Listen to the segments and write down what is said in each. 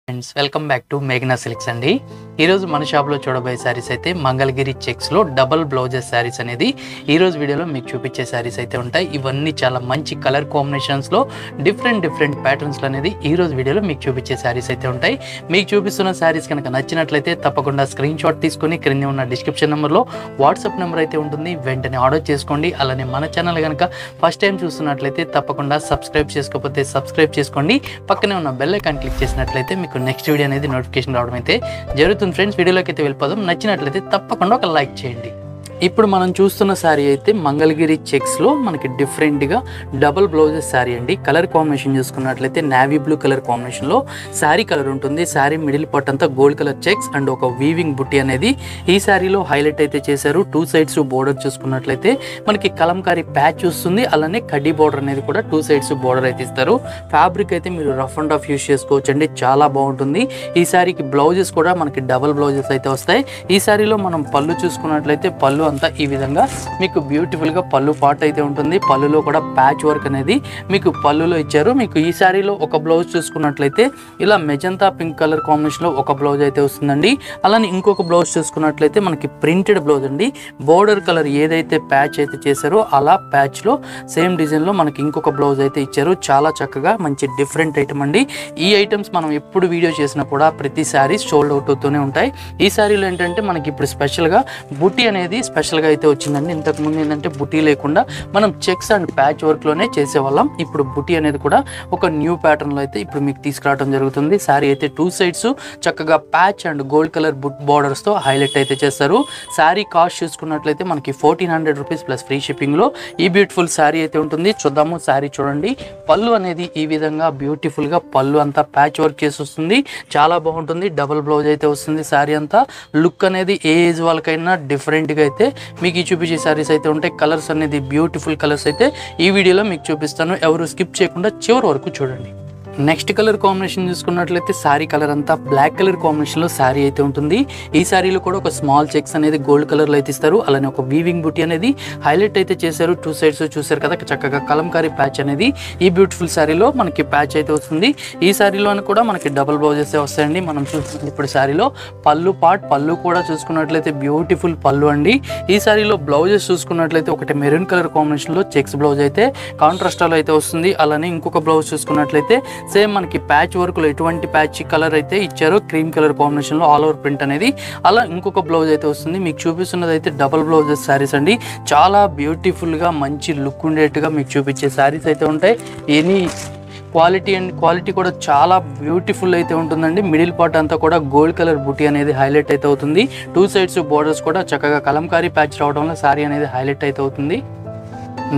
Friends welcome back to మేఘనా silks అండి. ఈరోజు మన షాప్లో చూడబోయే శారీస్ అయితే మంగళగిరి చెక్స్లో డబల్ బ్లౌజెస్ శారీస్ అనేది ఈరోజు వీడియోలో మీకు చూపించే శారీస్ అయితే ఉంటాయి. ఇవన్నీ చాలా మంచి కలర్ కాంబినేషన్స్లో డిఫరెంట్ ప్యాటర్న్స్లో అనేది ఈరోజు వీడియోలో మీకు చూపించే శారీస్ అయితే ఉంటాయి. మీకు చూపిస్తున్న శారీస్ కనుక నచ్చినట్లయితే తప్పకుండా స్క్రీన్ షాట్ తీసుకొని క్రింద ఉన్న డిస్క్రిప్షన్ నెంబర్లో వాట్సాప్ నెంబర్ అయితే ఉంటుంది, వెంటనే ఆర్డర్ చేసుకోండి. అలానే మన ఛానల్ కనుక ఫస్ట్ టైం చూస్తున్నట్లయితే తప్పకుండా సబ్స్క్రైబ్ చేసుకోకపోతే సబ్స్క్రైబ్ చేసుకోండి. పక్కనే ఉన్న బెల్ ఐకాన్ క్లిక్ చేసినట్లయితే మీకు నెక్స్ట్ వీడియో అనేది నోటిఫికేషన్ రావడం అయితే జరుగుతుంది. ఫ్రెండ్స్, వీడియోలోకి అయితే వెళ్ళిపోదాం. నచ్చినట్లయితే తప్పకుండా ఒక లైక్ చేయండి. ఇప్పుడు మనం చూస్తున్న శారీ అయితే మంగళగిరి చెక్స్లో మనకి డిఫరెంట్గా డబుల్ బ్లౌజెస్ శారీ అండి. కలర్ కాంబినేషన్ చూసుకున్నట్లయితే నావీ బ్లూ కలర్ కాంబినేషన్లో శారీ కలర్ ఉంటుంది. శారీ మిడిల్ పార్ట్ అంతా గోల్డ్ కలర్ చెక్స్ అండ్ ఒక వీవింగ్ బుట్టి అనేది ఈ శారీలో హైలైట్ అయితే చేశారు. టూ సైడ్స్ బోర్డర్ చూసుకున్నట్లయితే మనకి కలంకారీ ప్యాచ్ వస్తుంది, అలానే కడ్డీ బోర్డర్ అనేది కూడా టూ సైడ్స్ బోర్డర్ అయితే ఇస్తారు. ఫ్యాబ్రిక్ అయితే మీరు రఫ్ అండ్ ఆఫ్ యూస్ చేసుకోవచ్చు అండి, చాలా బాగుంటుంది. ఈ శారీకి బ్లౌజెస్ కూడా మనకి డబుల్ బ్లౌజెస్ అయితే వస్తాయి. ఈ శారీలో మనం పళ్ళు చూసుకున్నట్లయితే పళ్ళు అంతా ఈ విధంగా మీకు బ్యూటిఫుల్ గా పళ్ళు పార్ట్ అయితే ఉంటుంది. పళ్ళులో కూడా ప్యాచ్ వర్క్ అనేది మీకు పళ్ళులో ఇచ్చారు. మీకు ఈ శారీలో ఒక బ్లౌజ్ చూసుకున్నట్లయితే ఇలా మెజంతా పింక్ కలర్ కాంబినేషన్ లో ఒక బ్లౌజ్ అయితే వస్తుందండి. అలానే ఇంకొక బ్లౌజ్ చూసుకున్నట్లయితే మనకి ప్రింటెడ్ బ్లౌజ్ అండి. బోర్డర్ కలర్ ఏదైతే ప్యాచ్ అయితే చేశారో అలా ప్యాచ్ లో సేమ్ డిజైన్ లో మనకి ఇంకొక బ్లౌజ్ అయితే ఇచ్చారు. చాలా చక్కగా మంచి డిఫరెంట్ ఐటమ్ అండి. ఈ ఐటమ్స్ మనం ఎప్పుడు వీడియో చేసినా కూడా ప్రతి శారీ సోల్డ్ అవుట్ అవుతూనే ఉంటాయి. ఈ శారీలో ఏంటంటే మనకి ఇప్పుడు స్పెషల్ గా బుట్టి అనేది స్పెషల్ గా అయితే వచ్చిందండి. ఇంతకు ముందు ఏంటంటే బుటీ లేకుండా మనం చెక్స్ అండ్ ప్యాచ్ వర్క్ లోనే చేసేవాళ్ళం. ఇప్పుడు బుటీ అనేది కూడా ఒక న్యూ ప్యాటర్న్ లో అయితే ఇప్పుడు మీకు తీసుకురావడం జరుగుతుంది. శారీ అయితే టూ సైడ్స్ చక్కగా patch and gold colour borders తో హైలైట్ అయితే చేస్తారు. శారీ కాస్ట్ చూసుకున్నట్లయితే మనకి 1400 రూపీస్ ప్లస్ ఫ్రీ షిప్పింగ్ లో ఈ బ్యూటిఫుల్ శారీ అయితే ఉంటుంది. చూద్దాము. శారీ చూడండి, పళ్ళు అనేది ఈ విధంగా బ్యూటిఫుల్ గా పళ్ళు అంతా ప్యాచ్ వర్క్ చేసి వస్తుంది, చాలా బాగుంటుంది. డబుల్ బ్లౌజ్ అయితే వస్తుంది. శారీ అంతా లుక్ అనేది ఏ ఏజ్ వాళ్ళకైనా డిఫరెంట్ గా అయితే మీకు చూపించే శారీస్ అయితే ఉంటాయి. కలర్స్ అనేది బ్యూటిఫుల్ కలర్స్ అయితే ఈ వీడియోలో మీకు చూపిస్తాను. ఎవరు స్కిప్ చేయకుండా చివరి వరకు చూడండి. నెక్స్ట్ కలర్ కాంబినేషన్ చూసుకున్నట్లయితే శారీ కలర్ అంతా బ్లాక్ కలర్ కాంబినేషన్ లో శారీ అయితే ఉంటుంది. ఈ శారీలో కూడా ఒక స్మాల్ చెక్స్ అనేది గోల్డ్ కలర్ లో అయితే ఇస్తారు. అలానే ఒక వీవింగ్ బుట్టి అనేది హైలైట్ అయితే చేశారు. టూ సైడ్స్ చూసారు కదా, చక్కగా కలంకారీ ప్యాచ్ అనేది ఈ బ్యూటిఫుల్ శారీలో మనకి ప్యాచ్ అయితే వస్తుంది. ఈ శారీలో కూడా మనకి డబుల్ బ్లౌజెస్ వస్తాయండి. మనం చూసుకుంటే ఇప్పుడు శారీలో పళ్ళు కూడా చూసుకున్నట్లయితే బ్యూటిఫుల్ పళ్ళు అండి. ఈ శారీలో బ్లౌజెస్ చూసుకున్నట్లయితే ఒకటి మెరూన్ కలర్ కాంబినేషన్ లో చెక్స్ బ్లౌజ్ అయితే కాంట్రాస్ట్ లో అయితే వస్తుంది. అలానే ఇంకొక బ్లౌజ్ చూసుకున్నట్లయితే సేమ్ మనకి ప్యాచ్ వర్క్ లో ఎటువంటి ప్యాచ్ కలర్ అయితే ఇచ్చారో క్రీమ్ కలర్ కాంబినేషన్ లో ఆల్ ఓవర్ ప్రింట్ అనేది అలా ఇంకొక బ్లౌజ్ అయితే వస్తుంది. మీకు చూపిస్తున్నది అయితే డబుల్ బ్లౌజెస్ శారీస్ అండి. చాలా బ్యూటిఫుల్ గా మంచి లుక్ ఉండేట్టుగా మీకు చూపించే శారీస్ అయితే ఉంటాయి. ఎనీ క్వాలిటీ కూడా చాలా బ్యూటిఫుల్ అయితే ఉంటుందండి. మిడిల్ పార్ట్ అంతా కూడా గోల్డ్ కలర్ బుటీ అనేది హైలైట్ అయితే అవుతుంది. టూ సైడ్స్ బోర్డర్స్ కూడా చక్కగా కలంకారీ ప్యాచ్ రావడం వల్ల శారీ అనేది హైలైట్ అయితే అవుతుంది.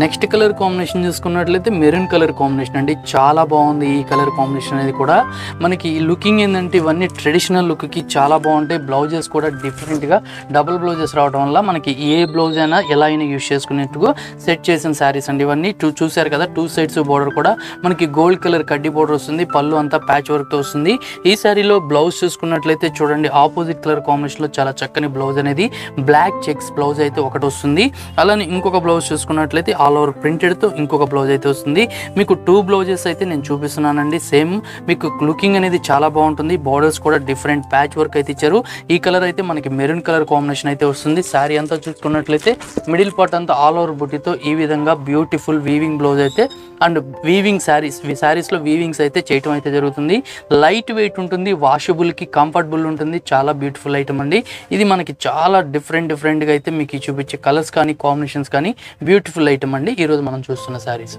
నెక్స్ట్ కలర్ కాంబినేషన్ చూసుకున్నట్లయితే మెరూన్ కలర్ కాంబినేషన్ అండి. చాలా బాగుంది ఈ కలర్ కాంబినేషన్ అనేది కూడా. మనకి ఈ లుకింగ్ ఏంటంటే ఇవన్నీ ట్రెడిషనల్ లుక్కి చాలా బాగుంటాయి. బ్లౌజెస్ కూడా డిఫరెంట్గా డబుల్ బ్లౌజెస్ రావడం వల్ల మనకి ఏ బ్లౌజ్ అయినా ఎలా అయినా యూజ్ చేసుకునేట్టుగా సెట్ చేసిన శారీస్ అండి ఇవన్నీ. చూసారు కదా, టూ సైడ్స్ బోర్డర్ కూడా మనకి గోల్డ్ కలర్ కడ్డీ బోర్డర్ వస్తుంది. పళ్ళు అంతా ప్యాచ్ వర్క్తో వస్తుంది. ఈ శారీలో బ్లౌజ్ చూసుకున్నట్లయితే చూడండి, ఆపోజిట్ కలర్ కాంబినేషన్లో చాలా చక్కని బ్లౌజ్ అనేది బ్లాక్ చెక్స్ బ్లౌజ్ అయితే ఒకటి వస్తుంది. అలానే ఇంకొక బ్లౌజ్ చూసుకున్నట్లయితే ఆల్ ఓవర్ ప్రింటెడ్ తో ఇంకొక బ్లౌజ్ అయితే వస్తుంది. మీకు టూ బ్లౌజెస్ అయితే నేను చూపిస్తున్నానండి. సేమ్ మీకు లుకింగ్ అనేది చాలా బాగుంటుంది. బార్డర్స్ కూడా డిఫరెంట్ ప్యాచ్ వర్క్ అయితే ఇచ్చారు. ఈ కలర్ అయితే మనకి మెరూన్ కలర్ కాంబినేషన్ అయితే వస్తుంది. శారీ అంతా చూసుకున్నట్లయితే మిడిల్ పార్ట్ అంతా ఆల్ ఓవర్ బుట్టితో ఈ విధంగా బ్యూటిఫుల్ వీవింగ్ బ్లౌజ్ అయితే అండ్ వీవింగ్ శారీస్లో వీవింగ్స్ అయితే చేయటం అయితే జరుగుతుంది. లైట్ వెయిట్ ఉంటుంది, వాషబుల్కి కంఫర్టబుల్ ఉంటుంది. చాలా బ్యూటిఫుల్ ఐటమ్ అండి ఇది. మనకి చాలా డిఫరెంట్గా అయితే మీకు చూపించే కలర్స్ కానీ కాంబినేషన్స్ కానీ బ్యూటిఫుల్ ఐటమ్ అండి ఈరోజు మనం చూస్తున్న శారీస్.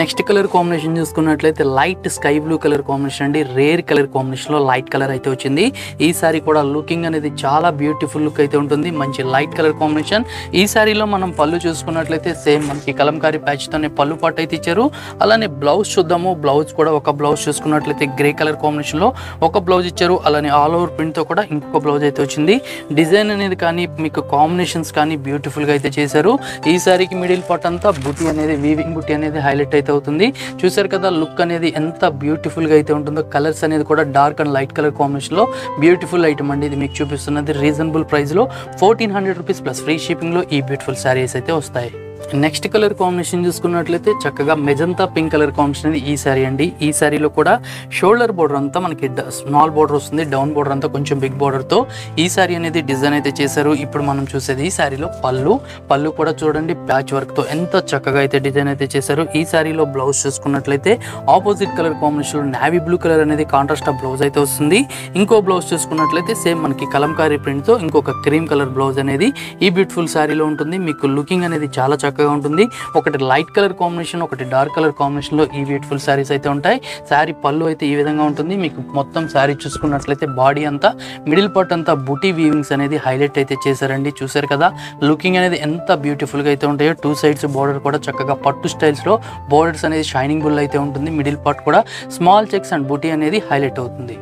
నెక్స్ట్ కలర్ కాంబినేషన్ చూసుకున్నట్లయితే light sky blue colour combination అండి. రేర్ కలర్ కాంబినేషన్లో లైట్ కలర్ అయితే వచ్చింది. ఈ శారీ కూడా లుకింగ్ అనేది చాలా బ్యూటిఫుల్ లుక్ అయితే ఉంటుంది. మంచి లైట్ కలర్ కాంబినేషన్. ఈ శారీలో మనం పళ్ళు చూసుకున్నట్లయితే సేమ్ మనకి కలంకారీ ప్యాచ్తోనే పళ్ళు పాటు అయితే ఇచ్చారు. అలానే బ్లౌజ్ చూద్దాము. బ్లౌజ్ కూడా ఒక బ్లౌజ్ చూసుకున్నట్లయితే గ్రే కలర్ కాంబినేషన్లో ఒక బ్లౌజ్ ఇచ్చారు. అలానే ఆల్ ఓవర్ ప్రింట్తో కూడా ఇంకొక బ్లౌజ్ అయితే వచ్చింది. డిజైన్ అనేది కానీ మీకు కాంబినేషన్స్ కానీ బ్యూటిఫుల్గా అయితే చేశారు. ఈ శారీకి మిడిల్ పార్ట్ అంతా బుట్టి అనేది వీవింగ్ బుట్టి అనేది హైలైట్ అయితే అవుతుంది. చూసారు కదా, లుక్ అనేది ఎంత బ్యూటిఫుల్ గా అయితే ఉంటుందో. కలర్స్ అనేది కూడా dark and light colour combination లో బ్యూటిఫుల్ ఐటమ్ అండి. ఇది మీకు చూపిస్తున్నది రీజనబుల్ ప్రైస్ లో 1400 రూపీస్ ప్లస్ ఫ్రీ షిప్పింగ్ లో ఈ బ్యూటిఫుల్ శారీస్ అయితే వస్తాయి. నెక్స్ట్ కలర్ కాంబినేషన్ చూసుకున్నట్లయితే చక్కగా మెజంతా పింక్ కలర్ కాంబినేషన్ అనేది ఈ సారీ అండి. ఈ సారీలో కూడా షోల్డర్ బోర్డర్ అంతా మనకి స్మాల్ బోర్డర్ వస్తుంది, డౌన్ బోర్డర్ అంతా కొంచెం బిగ్ బోర్డర్తో ఈ సారీ అనేది డిజైన్ అయితే చేశారు. ఇప్పుడు మనం చూసేది ఈ సారీలో పళ్ళు కూడా చూడండి ప్యాచ్ వర్క్తో ఎంత చక్కగా అయితే డిజైన్ అయితే చేశారు. ఈ సారీలో బ్లౌజ్ చూసుకున్నట్లయితే ఆపోజిట్ కలర్ కాంబినేషన్లో నావీ బ్లూ కలర్ అనేది కాంట్రాస్ట్ బ్లౌజ్ అయితే వస్తుంది. ఇంకో బ్లౌజ్ చూసుకున్నట్లయితే సేమ్ మనకి కలంకారీ ప్రింట్తో ఇంకొక క్రీమ్ కలర్ బ్లౌజ్ అనేది ఈ బ్యూటిఫుల్ సారీలో ఉంటుంది. మీకు లుకింగ్ అనేది చాలా చక్కగా ఉంటుంది. ఒకటి లైట్ కలర్ కాంబినేషన్, ఒకటి డార్క్ కలర్ కాంబినేషన్ లో ఈ బ్యూటిఫుల్ సారీస్ అయితే ఉంటాయి. సారీ పళ్ళు అయితే ఈ విధంగా ఉంటుంది. మీకు మొత్తం సారీ చూసుకున్నట్లయితే బాడీ అంతా మిడిల్ పార్ట్ అంతా బుటీ వీవింగ్స్ అనేది హైలైట్ అయితే చేశారండి. చూసారు కదా లుకింగ్ అనేది ఎంత బ్యూటిఫుల్ గా అయితే ఉంటాయో. టూ సైడ్స్ బోర్డర్ కూడా చక్కగా పట్టు స్టైల్స్ లో బోర్డర్స్ అనేది షైనింగ్ బుల్ అయితే ఉంటుంది. మిడిల్ పార్ట్ కూడా స్మాల్ చెక్స్ అండ్ బుటీ అనేది హైలైట్ అవుతుంది.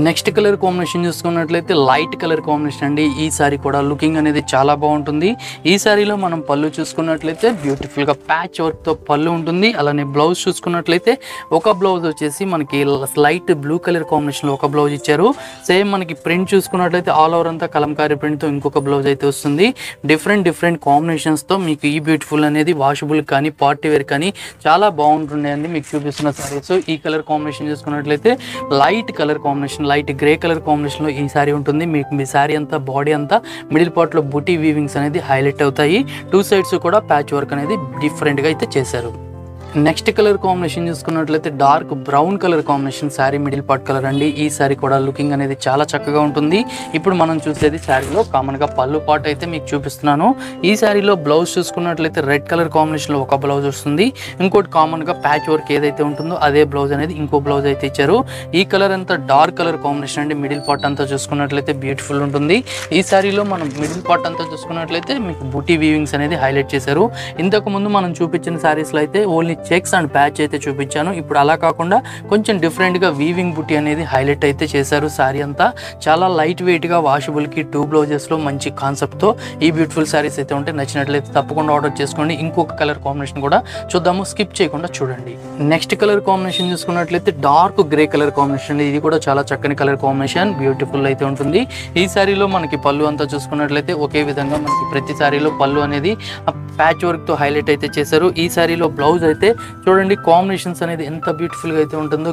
నెక్స్ట్ కలర్ కాంబినేషన్ చూసుకున్నట్లయితే లైట్ కలర్ కాంబినేషన్ అండి. ఈ సారీ కూడా లుకింగ్ అనేది చాలా బాగుంటుంది. ఈ సారీలో మనం పళ్ళు చూసుకున్నట్లయితే బ్యూటిఫుల్గా ప్యాచ్ వర్క్తో పళ్ళు ఉంటుంది. అలానే బ్లౌజ్ చూసుకున్నట్లయితే ఒక బ్లౌజ్ వచ్చేసి మనకి లైట్ బ్లూ కలర్ కాంబినేషన్లో ఒక బ్లౌజ్ ఇచ్చారు. సేమ్ మనకి ప్రింట్ చూసుకున్నట్లయితే ఆల్ ఓవర్ అంతా కలంకారీ ప్రింట్తో ఇంకొక బ్లౌజ్ అయితే వస్తుంది. డిఫరెంట్ కాంబినేషన్స్తో మీకు ఈ బ్యూటిఫుల్ అనేది వాషబుల్ కానీ పార్టీ వేర్ కానీ చాలా బాగుంటుందండి. మీకు చూపిస్తున్న సారీస్ ఈ కలర్ కాంబినేషన్ చూసుకున్నట్లయితే light colour combination, light grey colour combination లో ఈ సారీ ఉంటుంది. మీకు మీ సారీ అంతా బాడీ అంతా మిడిల్ పార్ట్ లో బుటీ వీవింగ్స్ అనేది హైలైట్ అవుతాయి. టూ సైడ్స్ కూడా ప్యాచ్ వర్క్ అనేది డిఫరెంట్ గా అయితే చేశారు. నెక్స్ట్ కలర్ కాంబినేషన్ చూసుకున్నట్లయితే dark brown colour combination sorry middle part colour అండి. ఈ సారీ కూడా లుకింగ్ అనేది చాలా చక్కగా ఉంటుంది. ఇప్పుడు మనం చూసేది సారీలో కామన్ గా పళ్ళు పార్ట్ అయితే మీకు చూపిస్తున్నాను. ఈ సారీలో బ్లౌజ్ చూసుకున్నట్లయితే రెడ్ కలర్ కాంబినేషన్ లో ఒక బ్లౌజ్ వస్తుంది. ఇంకోటి కామన్ గా ప్యాచ్ వర్క్ ఏదైతే ఉంటుందో అదే బ్లౌజ్ అనేది ఇంకో బ్లౌజ్ అయితే ఇచ్చారు. ఈ కలర్ అంతా డార్క్ కలర్ కాంబినేషన్ అండి. మిడిల్ పార్ట్ అంతా చూసుకున్నట్లయితే బ్యూటిఫుల్ ఉంటుంది. ఈ సారీలో మనం మిడిల్ పార్ట్ అంతా చూసుకున్నట్లయితే మీకు బూటీ వీవింగ్స్ అనేది హైలైట్ చేశారు. ఇంతకు ముందు మనం చూపించిన సారీస్ లో అయితే ఓన్లీ చెక్స్ అండ్ ప్యాచ్ అయితే చూపించాను. ఇప్పుడు అలా కాకుండా కొంచెం డిఫరెంట్ గా వీవింగ్ బుట్టి అనేది హైలైట్ అయితే చేశారు. సారీ అంతా చాలా లైట్ వెయిట్ గా వాషబుల్ కి టూ బ్లౌజెస్ లో మంచి కాన్సెప్ట్ తో ఈ బ్యూటిఫుల్ సారీస్ అయితే ఉంటే నచ్చినట్లయితే తప్పకుండా ఆర్డర్ చేసుకోండి. ఇంకొక కలర్ కాంబినేషన్ కూడా చూద్దాము, స్కిప్ చేయకుండా చూడండి. నెక్స్ట్ కలర్ కాంబినేషన్ చూసుకున్నట్లయితే డార్క్ గ్రే కలర్ కాంబినేషన్. ఇది కూడా చాలా చక్కని కలర్ కాంబినేషన్, బ్యూటిఫుల్ అయితే ఉంటుంది. ఈ సారీలో మనకి పళ్ళు అంతా చూసుకున్నట్లయితే ఒకే విధంగా మనకి ప్రతి సారీలో పళ్ళు అనేది ప్యాచ్ వర్క్ తో హైలైట్ అయితే చేశారు. ఈ సారీలో బ్లౌజ్ అయితే చూడండి కాంబినేషన్స్ అనేది ఎంత బ్యూటిఫుల్ గా అయితే ఉంటుందో.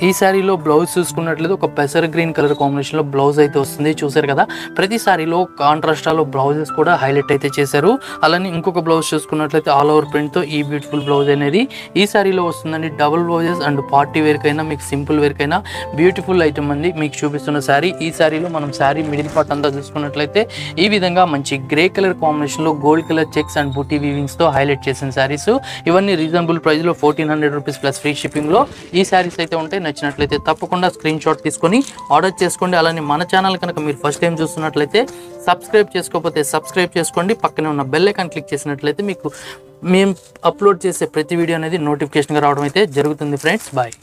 ఈ సారీలో బ్లౌజ్ చూసుకున్నట్లయితే ఒక పెసర్ గ్రీన్ కలర్ కాంబినేషన్లో బ్లౌజ్ అయితే వస్తుంది. చూసారు కదా ప్రతి సారీలో కాంట్రాస్టాలో బ్లౌజెస్ కూడా హైలైట్ అయితే చేశారు. అలానే ఇంకొక బ్లౌజ్ చూసుకున్నట్లయితే ఆల్ ఓవర్ ప్రింట్తో ఈ బ్యూటిఫుల్ బ్లౌజ్ అనేది ఈ సారీలో వస్తుందండి. డబుల్ బ్లౌజెస్ అండ్ పార్టీ వేర్కైనా మీకు సింపుల్ వేర్కైనా బ్యూటిఫుల్ ఐటమ్ అండి మీకు చూపిస్తున్న సారీ. ఈ సారీలో మనం సారీ మిడిల్ పార్ట్ అంతా చూసుకున్నట్లయితే ఈ విధంగా మంచి గ్రే కలర్ కాంబినేషన్లో gold colour checks and booti వీవింగ్స్తో హైలైట్ చేసిన సారీస్. ఇవన్నీ రీజనబుల్ ప్రైస్లో 1400 రూపీస్ ప్లస్ ఫ్రీ షిప్పింగ్లో ఈ సారీస్ అయితే ఉంటాయి. నచ్చినట్లయితే తప్పకుండా స్క్రీన్ షాట్ తీసుకొని ఆర్డర్ చేసుకోండి. అలానే మన ఛానల్ కనుక మీరు ఫస్ట్ టైం చూస్తున్నట్లయితే సబ్స్క్రైబ్ చేసుకోకపోతే సబ్స్క్రైబ్ చేసుకోండి. పక్కనే ఉన్న బెల్ ఐకాన్ క్లిక్ చేసినట్లయితే మీకు మేము అప్లోడ్ చేసే ప్రతి వీడియో అనేది నోటిఫికేషన్గా రావడం అయితే జరుగుతుంది. Friends bye.